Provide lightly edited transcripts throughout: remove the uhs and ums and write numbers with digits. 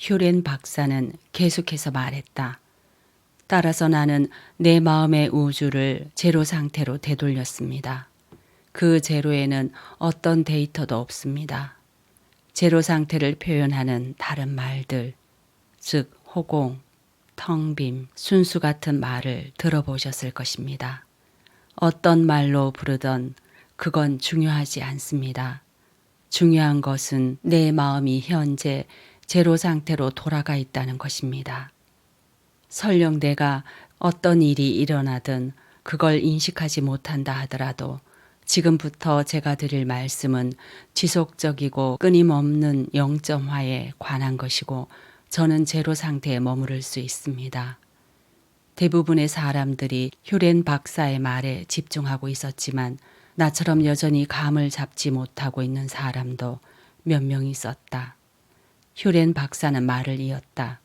휴렌 박사는 계속해서 말했다. 따라서 나는 내 마음의 우주를 제로 상태로 되돌렸습니다. 그 제로에는 어떤 데이터도 없습니다. 제로 상태를 표현하는 다른 말들, 즉 호공, 텅빔, 순수 같은 말을 들어보셨을 것입니다. 어떤 말로 부르던 그건 중요하지 않습니다. 중요한 것은 내 마음이 현재 제로 상태로 돌아가 있다는 것입니다. 설령 내가 어떤 일이 일어나든 그걸 인식하지 못한다 하더라도 지금부터 제가 드릴 말씀은 지속적이고 끊임없는 영점화에 관한 것이고 저는 제로 상태에 머무를 수 있습니다. 대부분의 사람들이 휴렌 박사의 말에 집중하고 있었지만 나처럼 여전히 감을 잡지 못하고 있는 사람도 몇 명 있었다. 휴렌 박사는 말을 이었다.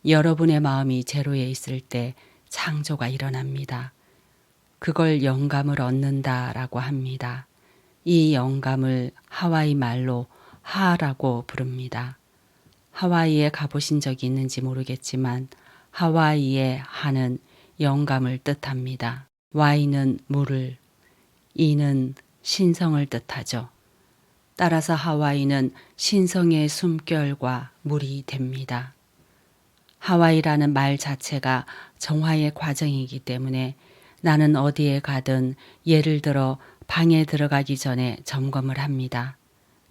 여러분의 마음이 제로에 있을 때 창조가 일어납니다. 그걸 영감을 얻는다라고 합니다. 이 영감을 하와이 말로 하라고 부릅니다. 하와이에 가보신 적이 있는지 모르겠지만 하와이의 하는 영감을 뜻합니다. Y는 물을, E는 신성을 뜻하죠. 따라서 하와이는 신성의 숨결과 물이 됩니다. 하와이라는 말 자체가 정화의 과정이기 때문에 나는 어디에 가든 예를 들어 방에 들어가기 전에 점검을 합니다.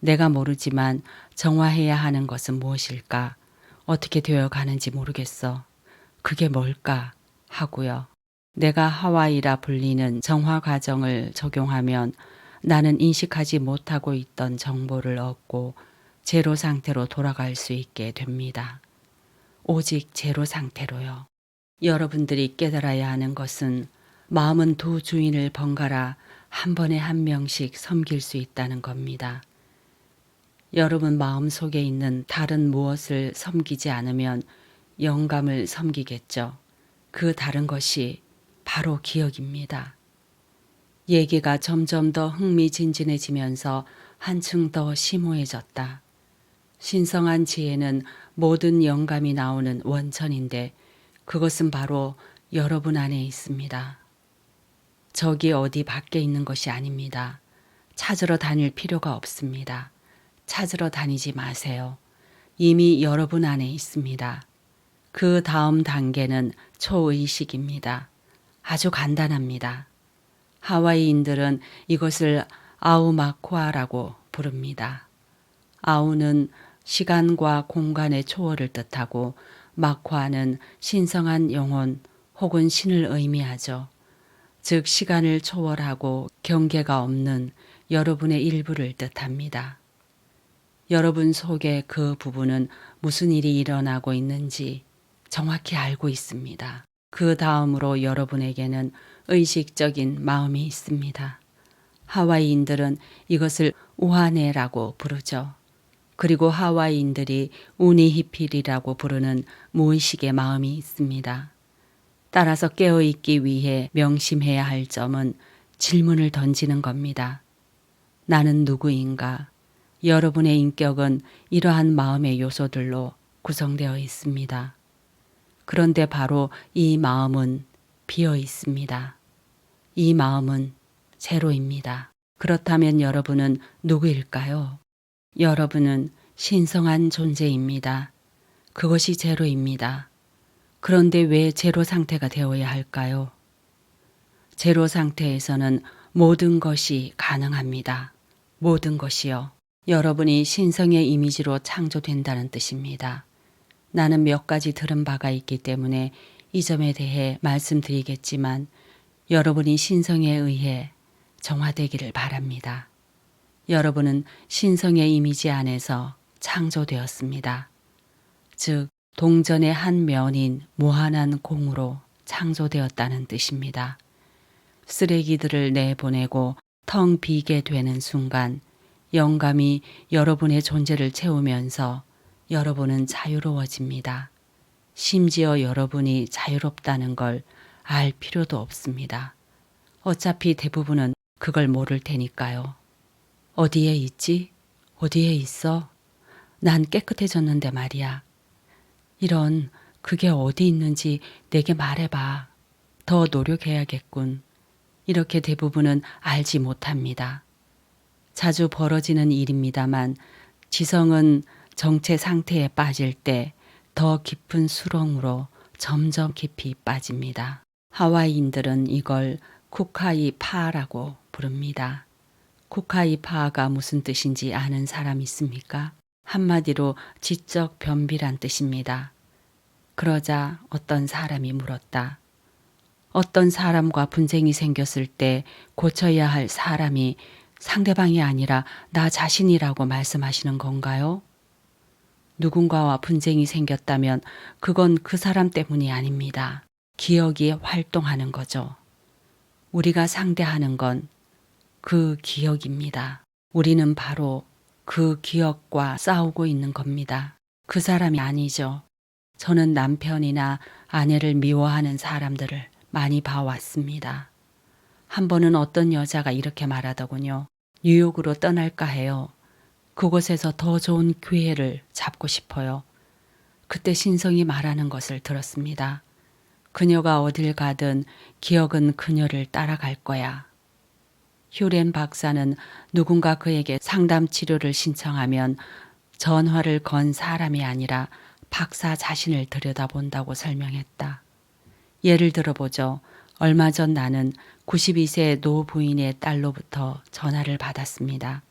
내가 모르지만 정화해야 하는 것은 무엇일까? 어떻게 되어 가는지 모르겠어. 그게 뭘까? 하고요. 내가 하와이라 불리는 정화 과정을 적용하면 나는 인식하지 못하고 있던 정보를 얻고 제로 상태로 돌아갈 수 있게 됩니다. 오직 제로 상태로요. 여러분들이 깨달아야 하는 것은 마음은 두 주인을 번갈아 한 번에 한 명씩 섬길 수 있다는 겁니다. 여러분 마음 속에 있는 다른 무엇을 섬기지 않으면 영감을 섬기겠죠. 그 다른 것이 바로 기억입니다. 얘기가 점점 더 흥미진진해지면서 한층 더 심오해졌다. 신성한 지혜는 모든 영감이 나오는 원천인데 그것은 바로 여러분 안에 있습니다. 저기 어디 밖에 있는 것이 아닙니다. 찾으러 다닐 필요가 없습니다. 찾으러 다니지 마세요. 이미 여러분 안에 있습니다. 그 다음 단계는 초의식입니다. 아주 간단합니다. 하와이인들은 이것을 아우마쿠아라고 부릅니다. 아우는 시간과 공간의 초월을 뜻하고 마쿠아는 신성한 영혼 혹은 신을 의미하죠. 즉 시간을 초월하고 경계가 없는 여러분의 일부를 뜻합니다. 여러분 속의 그 부분은 무슨 일이 일어나고 있는지 정확히 알고 있습니다. 그 다음으로 여러분에게는 의식적인 마음이 있습니다. 하와이인들은 이것을 우하네라고 부르죠. 그리고 하와이인들이 우니히필이라고 부르는 무의식의 마음이 있습니다. 따라서 깨어있기 위해 명심해야 할 점은 질문을 던지는 겁니다. 나는 누구인가? 여러분의 인격은 이러한 마음의 요소들로 구성되어 있습니다. 그런데 바로 이 마음은 비어 있습니다. 이 마음은 제로입니다. 그렇다면 여러분은 누구일까요? 여러분은 신성한 존재입니다. 그것이 제로입니다. 그런데 왜 제로 상태가 되어야 할까요? 제로 상태에서는 모든 것이 가능합니다. 모든 것이요. 여러분이 신성의 이미지로 창조된다는 뜻입니다. 나는 몇 가지 들은 바가 있기 때문에 이 점에 대해 말씀드리겠지만 여러분이 신성에 의해 정화되기를 바랍니다. 여러분은 신성의 이미지 안에서 창조되었습니다. 즉 동전의 한 면인 무한한 공으로 창조되었다는 뜻입니다. 쓰레기들을 내보내고 텅 비게 되는 순간 영감이 여러분의 존재를 채우면서 여러분은 자유로워집니다. 심지어 여러분이 자유롭다는 걸 알 필요도 없습니다. 어차피 대부분은 그걸 모를 테니까요. 어디에 있지? 어디에 있어? 난 깨끗해졌는데 말이야. 이런, 그게 어디 있는지 내게 말해봐. 더 노력해야겠군. 이렇게 대부분은 알지 못합니다. 자주 벌어지는 일입니다만 지성은 정체 상태에 빠질 때 더 깊은 수렁으로 점점 깊이 빠집니다. 하와이인들은 이걸 쿠카이 파라고 부릅니다. 쿠카이 파가 무슨 뜻인지 아는 사람 있습니까? 한마디로 지적 변비란 뜻입니다. 그러자 어떤 사람이 물었다. 어떤 사람과 분쟁이 생겼을 때 고쳐야 할 사람이 상대방이 아니라 나 자신이라고 말씀하시는 건가요? 누군가와 분쟁이 생겼다면 그건 그 사람 때문이 아닙니다. 기억이 활동하는 거죠. 우리가 상대하는 건 그 기억입니다. 우리는 바로 그 기억과 싸우고 있는 겁니다. 그 사람이 아니죠. 저는 남편이나 아내를 미워하는 사람들을 많이 봐왔습니다. 한 번은 어떤 여자가 이렇게 말하더군요. 뉴욕으로 떠날까 해요. 그곳에서 더 좋은 기회를 잡고 싶어요. 그때 신성이 말하는 것을 들었습니다. 그녀가 어딜 가든 기억은 그녀를 따라갈 거야. 휴렌 박사는 누군가 그에게 상담 치료를 신청하면 전화를 건 사람이 아니라 박사 자신을 들여다본다고 설명했다. 예를 들어보죠. 얼마 전 나는 92세 노 부인의 딸로부터 전화를 받았습니다.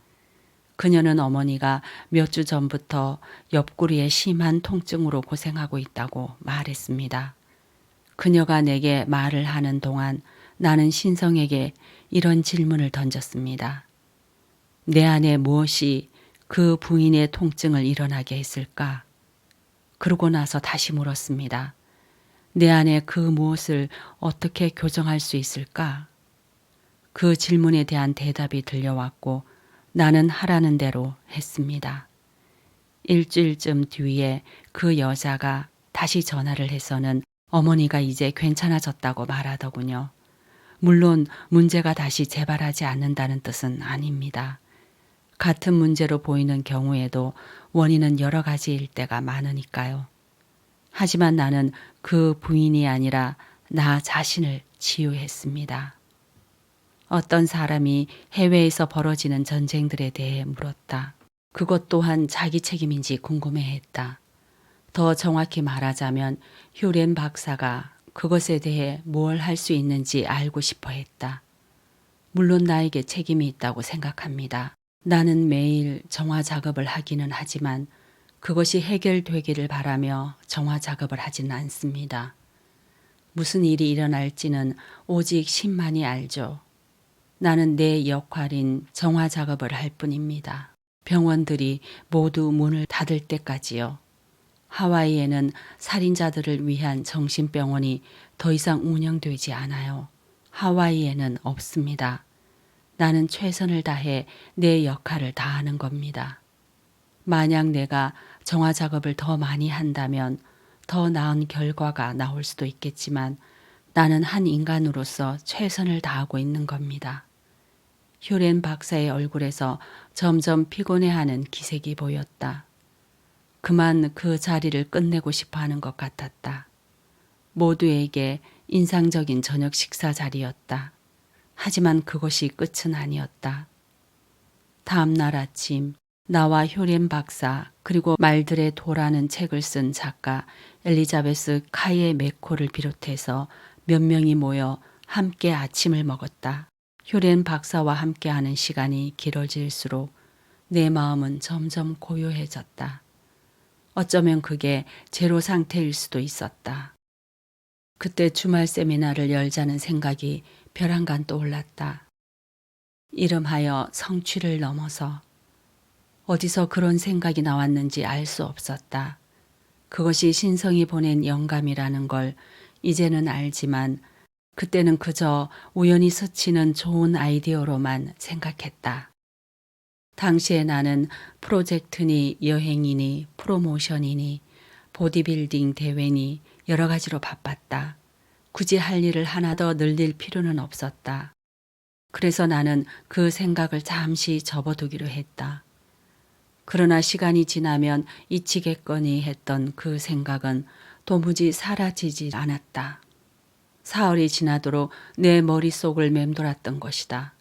그녀는 어머니가 몇 주 전부터 옆구리에 심한 통증으로 고생하고 있다고 말했습니다. 그녀가 내게 말을 하는 동안 나는 신성에게 이런 질문을 던졌습니다. 내 안에 무엇이 그 부인의 통증을 일어나게 했을까? 그러고 나서 다시 물었습니다. 내 안에 그 무엇을 어떻게 교정할 수 있을까? 그 질문에 대한 대답이 들려왔고 나는 하라는 대로 했습니다. 일주일쯤 뒤에 그 여자가 다시 전화를 해서는 어머니가 이제 괜찮아졌다고 말하더군요. 물론 문제가 다시 재발하지 않는다는 뜻은 아닙니다. 같은 문제로 보이는 경우에도 원인은 여러 가지일 때가 많으니까요. 하지만 나는 그 부인이 아니라 나 자신을 치유했습니다. 어떤 사람이 해외에서 벌어지는 전쟁들에 대해 물었다. 그것 또한 자기 책임인지 궁금해했다. 더 정확히 말하자면 휴렌 박사가 그것에 대해 뭘 할 수 있는지 알고 싶어 했다. 물론 나에게 책임이 있다고 생각합니다. 나는 매일 정화 작업을 하기는 하지만 그것이 해결되기를 바라며 정화 작업을 하지는 않습니다. 무슨 일이 일어날지는 오직 신만이 알죠. 나는 내 역할인 정화 작업을 할 뿐입니다. 병원들이 모두 문을 닫을 때까지요. 하와이에는 살인자들을 위한 정신병원이 더 이상 운영되지 않아요. 하와이에는 없습니다. 나는 최선을 다해 내 역할을 다하는 겁니다. 만약 내가 정화 작업을 더 많이 한다면 더 나은 결과가 나올 수도 있겠지만 나는 한 인간으로서 최선을 다하고 있는 겁니다. 휴렌 박사의 얼굴에서 점점 피곤해하는 기색이 보였다. 그만 그 자리를 끝내고 싶어 하는 것 같았다. 모두에게 인상적인 저녁 식사 자리였다. 하지만 그것이 끝은 아니었다. 다음 날 아침 나와 효렌 박사 그리고 말들의 도라는 책을 쓴 작가 엘리자베스 카이에 메코를 비롯해서 몇 명이 모여 함께 아침을 먹었다. 효렌 박사와 함께하는 시간이 길어질수록 내 마음은 점점 고요해졌다. 어쩌면 그게 제로 상태일 수도 있었다. 그때 주말 세미나를 열자는 생각이 벼랑간 떠올랐다. 이름하여 성취를 넘어서. 어디서 그런 생각이 나왔는지 알 수 없었다. 그것이 신성이 보낸 영감이라는 걸 이제는 알지만 그때는 그저 우연히 스치는 좋은 아이디어로만 생각했다. 당시에 나는 프로젝트니 여행이니 프로모션이니 보디빌딩 대회니 여러 가지로 바빴다. 굳이 할 일을 하나 더 늘릴 필요는 없었다. 그래서 나는 그 생각을 잠시 접어두기로 했다. 그러나 시간이 지나면 잊히겠거니 했던 그 생각은 도무지 사라지지 않았다. 사흘이 지나도록 내 머릿속을 맴돌았던 것이다.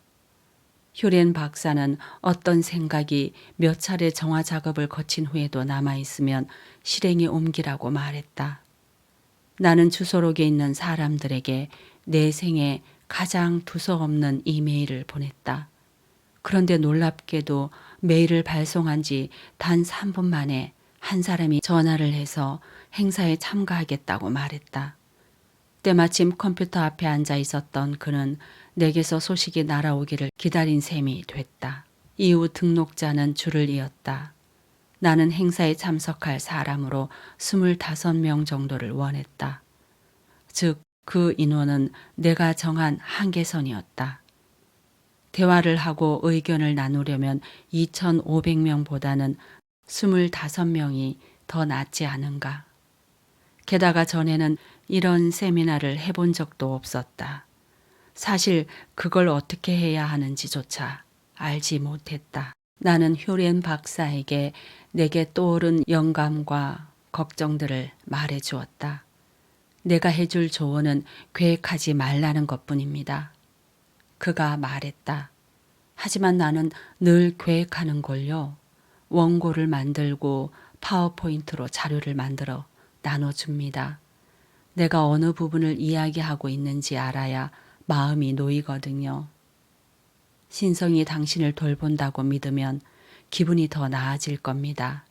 휴렌 박사는 어떤 생각이 몇 차례 정화 작업을 거친 후에도 남아있으면 실행에 옮기라고 말했다. 나는 주소록에 있는 사람들에게 내 생에 가장 두서없는 이메일을 보냈다. 그런데 놀랍게도 메일을 발송한 지 단 3분 만에 한 사람이 전화를 해서 행사에 참가하겠다고 말했다. 때마침 컴퓨터 앞에 앉아 있었던 그는 내게서 소식이 날아오기를 기다린 셈이 됐다. 이후 등록자는 줄을 이었다. 나는 행사에 참석할 사람으로 25명 정도를 원했다. 즉, 그 인원은 내가 정한 한계선이었다. 대화를 하고 의견을 나누려면 2,500명보다는 25명이 더 낫지 않은가. 게다가 전에는 이런 세미나를 해본 적도 없었다. 사실 그걸 어떻게 해야 하는지조차 알지 못했다. 나는 휴렌 박사에게 내게 떠오른 영감과 걱정들을 말해 주었다. 내가 해줄 조언은 계획하지 말라는 것뿐입니다. 그가 말했다. 하지만 나는 늘 계획하는 걸요. 원고를 만들고 파워포인트로 자료를 만들어 나눠줍니다. 내가 어느 부분을 이야기하고 있는지 알아야 마음이 놓이거든요. 신성이 당신을 돌본다고 믿으면 기분이 더 나아질 겁니다.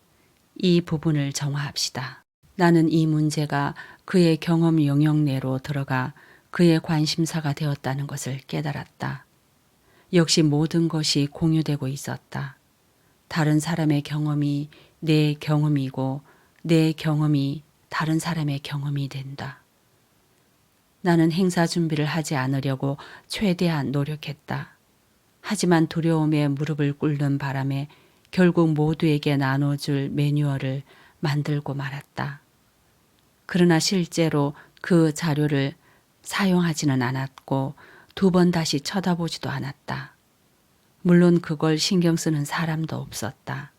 이 부분을 정화합시다. 나는 이 문제가 그의 경험 영역 내로 들어가 그의 관심사가 되었다는 것을 깨달았다. 역시 모든 것이 공유되고 있었다. 다른 사람의 경험이 내 경험이고 내 경험이 다른 사람의 경험이 된다. 나는 행사 준비를 하지 않으려고 최대한 노력했다. 하지만 두려움에 무릎을 꿇는 바람에 결국 모두에게 나눠줄 매뉴얼을 만들고 말았다. 그러나 실제로 그 자료를 사용하지는 않았고 2번 다시 쳐다보지도 않았다. 물론 그걸 신경 쓰는 사람도 없었다.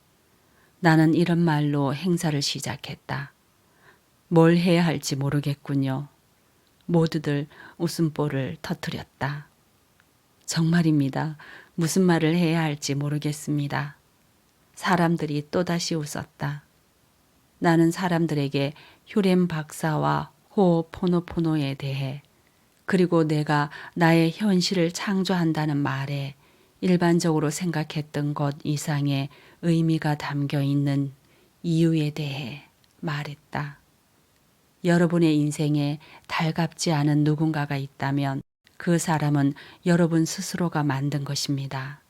나는 이런 말로 행사를 시작했다. 뭘 해야 할지 모르겠군요. 모두들 웃음보를 터뜨렸다. 정말입니다. 무슨 말을 해야 할지 모르겠습니다. 사람들이 또다시 웃었다. 나는 사람들에게 휴렌 박사와 호오포노포노에 대해 그리고 내가 나의 현실을 창조한다는 말에 일반적으로 생각했던 것 이상의 의미가 담겨 있는 이유에 대해 말했다. 여러분의 인생에 달갑지 않은 누군가가 있다면 그 사람은 여러분 스스로가 만든 것입니다.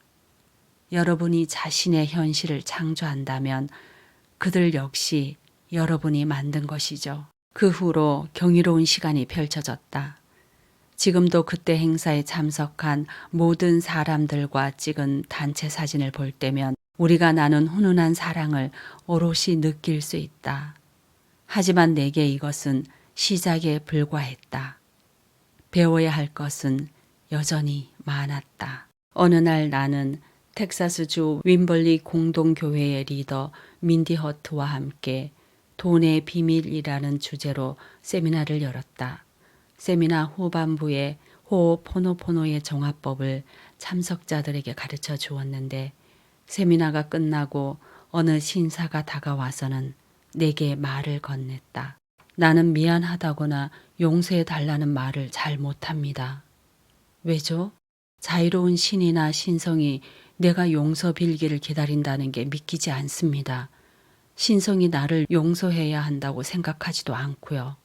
여러분이 자신의 현실을 창조한다면 그들 역시 여러분이 만든 것이죠. 그 후로 경이로운 시간이 펼쳐졌다. 지금도 그때 행사에 참석한 모든 사람들과 찍은 단체 사진을 볼 때면 우리가 나눈 훈훈한 사랑을 오롯이 느낄 수 있다. 하지만 내게 이것은 시작에 불과했다. 배워야 할 것은 여전히 많았다. 어느 날 나는 텍사스주 윈벌리 공동교회의 리더 민디 허트와 함께 돈의 비밀이라는 주제로 세미나를 열었다. 세미나 후반부에 호오포노포노의 정화법을 참석자들에게 가르쳐 주었는데 세미나가 끝나고 어느 신사가 다가와서는 내게 말을 건넸다. 나는 미안하다거나 용서해 달라는 말을 잘 못합니다. 왜죠? 자유로운 신이나 신성이 내가 용서 빌기를 기다린다는 게 믿기지 않습니다. 신성이 나를 용서해야 한다고 생각하지도 않고요.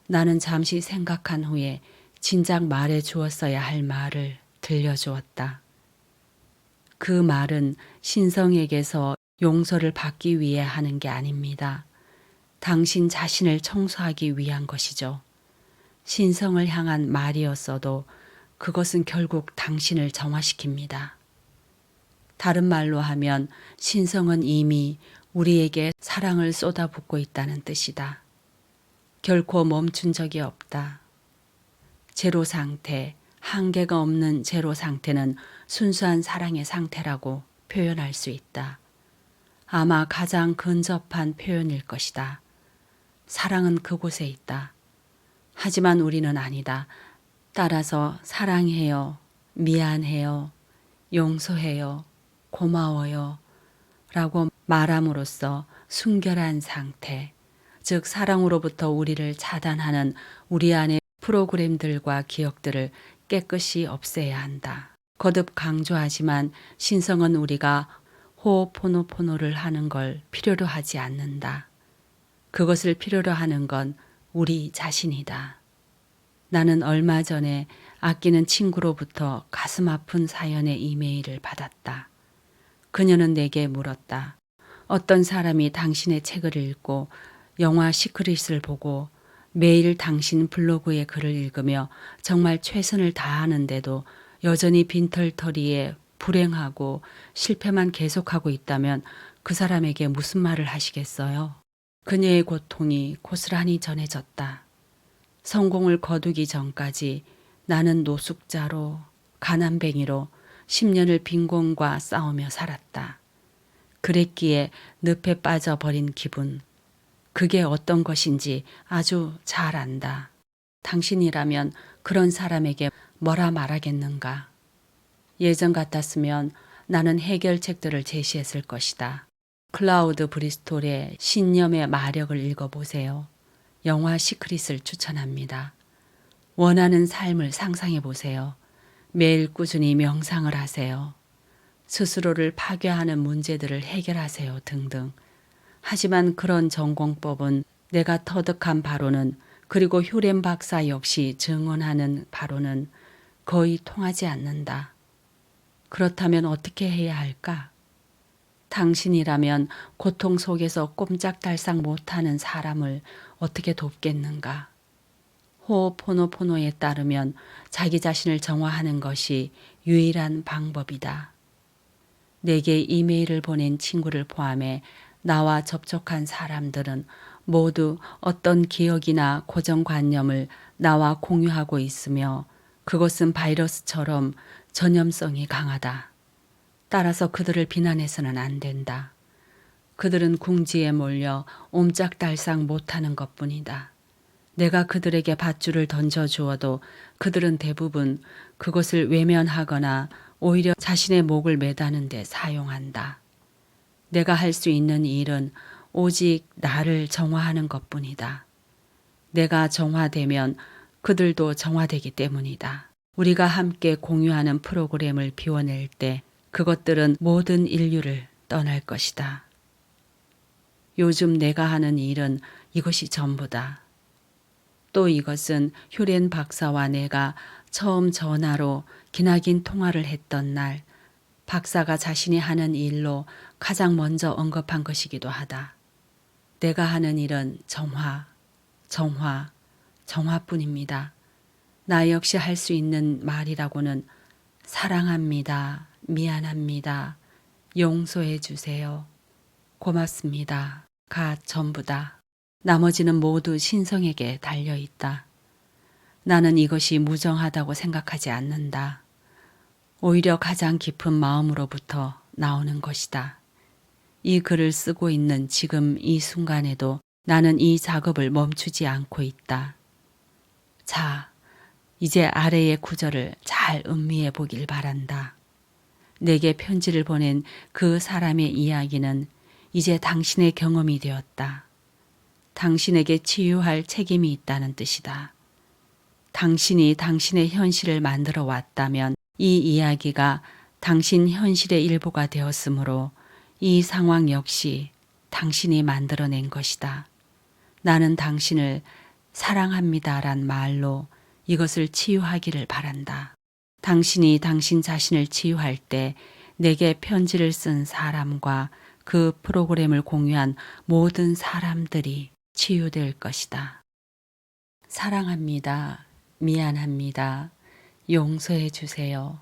나는 잠시 생각한 후에 진작 말해 주었어야 할 말을 들려주었다. 그 말은 신성에게서 용서를 받기 위해 하는 게 아닙니다. 당신 자신을 청소하기 위한 것이죠. 신성을 향한 말이었어도 그것은 결국 당신을 정화시킵니다. 다른 말로 하면 신성은 이미 우리에게 사랑을 쏟아붓고 있다는 뜻이다. 결코 멈춘 적이 없다. 제로 상태, 한계가 없는 제로 상태는 순수한 사랑의 상태라고 표현할 수 있다. 아마 가장 근접한 표현일 것이다. 사랑은 그곳에 있다. 하지만 우리는 아니다. 따라서 사랑해요, 미안해요, 용서해요, 고마워요 라고 말함으로써 순결한 상태, 즉 사랑으로부터 우리를 차단하는 우리 안의 프로그램들과 기억들을 깨끗이 없애야 한다. 거듭 강조하지만 신성은 우리가 호호포노포노를 하는 걸 필요로 하지 않는다. 그것을 필요로 하는 건 우리 자신이다. 나는 얼마 전에 아끼는 친구로부터 가슴 아픈 사연의 이메일을 받았다. 그녀는 내게 물었다. 어떤 사람이 당신의 책을 읽고 영화 시크릿을 보고 매일 당신 블로그의 글을 읽으며 정말 최선을 다하는데도 여전히 빈털터리에 불행하고 실패만 계속하고 있다면 그 사람에게 무슨 말을 하시겠어요? 그녀의 고통이 고스란히 전해졌다. 성공을 거두기 전까지 나는 노숙자로 가난뱅이로 10년을 빈곤과 싸우며 살았다. 그랬기에 늪에 빠져버린 기분. 그게 어떤 것인지 아주 잘 안다. 당신이라면 그런 사람에게 뭐라 말하겠는가. 예전 같았으면 나는 해결책들을 제시했을 것이다. 클라우드 브리스톨의 신념의 마력을 읽어보세요. 영화 시크릿을 추천합니다. 원하는 삶을 상상해 보세요. 매일 꾸준히 명상을 하세요. 스스로를 파괴하는 문제들을 해결하세요 등등. 하지만 그런 전공법은 내가 터득한 바로는 그리고 휴렌 박사 역시 증언하는 바로는 거의 통하지 않는다. 그렇다면 어떻게 해야 할까? 당신이라면 고통 속에서 꼼짝달싹 못하는 사람을 어떻게 돕겠는가? 호호포노포노에 따르면 자기 자신을 정화하는 것이 유일한 방법이다. 내게 이메일을 보낸 친구를 포함해 나와 접촉한 사람들은 모두 어떤 기억이나 고정관념을 나와 공유하고 있으며 그것은 바이러스처럼 전염성이 강하다. 따라서 그들을 비난해서는 안 된다. 그들은 궁지에 몰려 옴짝달싹 못하는 것뿐이다. 내가 그들에게 밧줄을 던져주어도 그들은 대부분 그것을 외면하거나 오히려 자신의 목을 매다는 데 사용한다. 내가 할 수 있는 일은 오직 나를 정화하는 것뿐이다. 내가 정화되면 그들도 정화되기 때문이다. 우리가 함께 공유하는 프로그램을 비워낼 때 그것들은 모든 인류를 떠날 것이다. 요즘 내가 하는 일은 이것이 전부다. 또 이것은 휴렌 박사와 내가 처음 전화로 기나긴 통화를 했던 날 박사가 자신이 하는 일로 가장 먼저 언급한 것이기도 하다. 내가 하는 일은 정화, 정화, 정화뿐입니다. 나 역시 할 수 있는 말이라고는 사랑합니다. 미안합니다. 용서해 주세요. 고맙습니다. 가 전부다. 나머지는 모두 신성에게 달려있다. 나는 이것이 무정하다고 생각하지 않는다. 오히려 가장 깊은 마음으로부터 나오는 것이다. 이 글을 쓰고 있는 지금 이 순간에도 나는 이 작업을 멈추지 않고 있다. 자, 이제 아래의 구절을 잘 음미해 보길 바란다. 내게 편지를 보낸 그 사람의 이야기는 이제 당신의 경험이 되었다. 당신에게 치유할 책임이 있다는 뜻이다. 당신이 당신의 현실을 만들어 왔다면 이 이야기가 당신 현실의 일부가 되었으므로 이 상황 역시 당신이 만들어낸 것이다. 나는 당신을 사랑합니다란 말로 이것을 치유하기를 바란다. 당신이 당신 자신을 치유할 때 내게 편지를 쓴 사람과 그 프로그램을 공유한 모든 사람들이 치유될 것이다. 사랑합니다. 미안합니다. 용서해 주세요.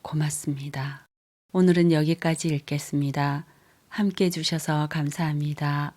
고맙습니다. 오늘은 여기까지 읽겠습니다. 함께 해주셔서 감사합니다.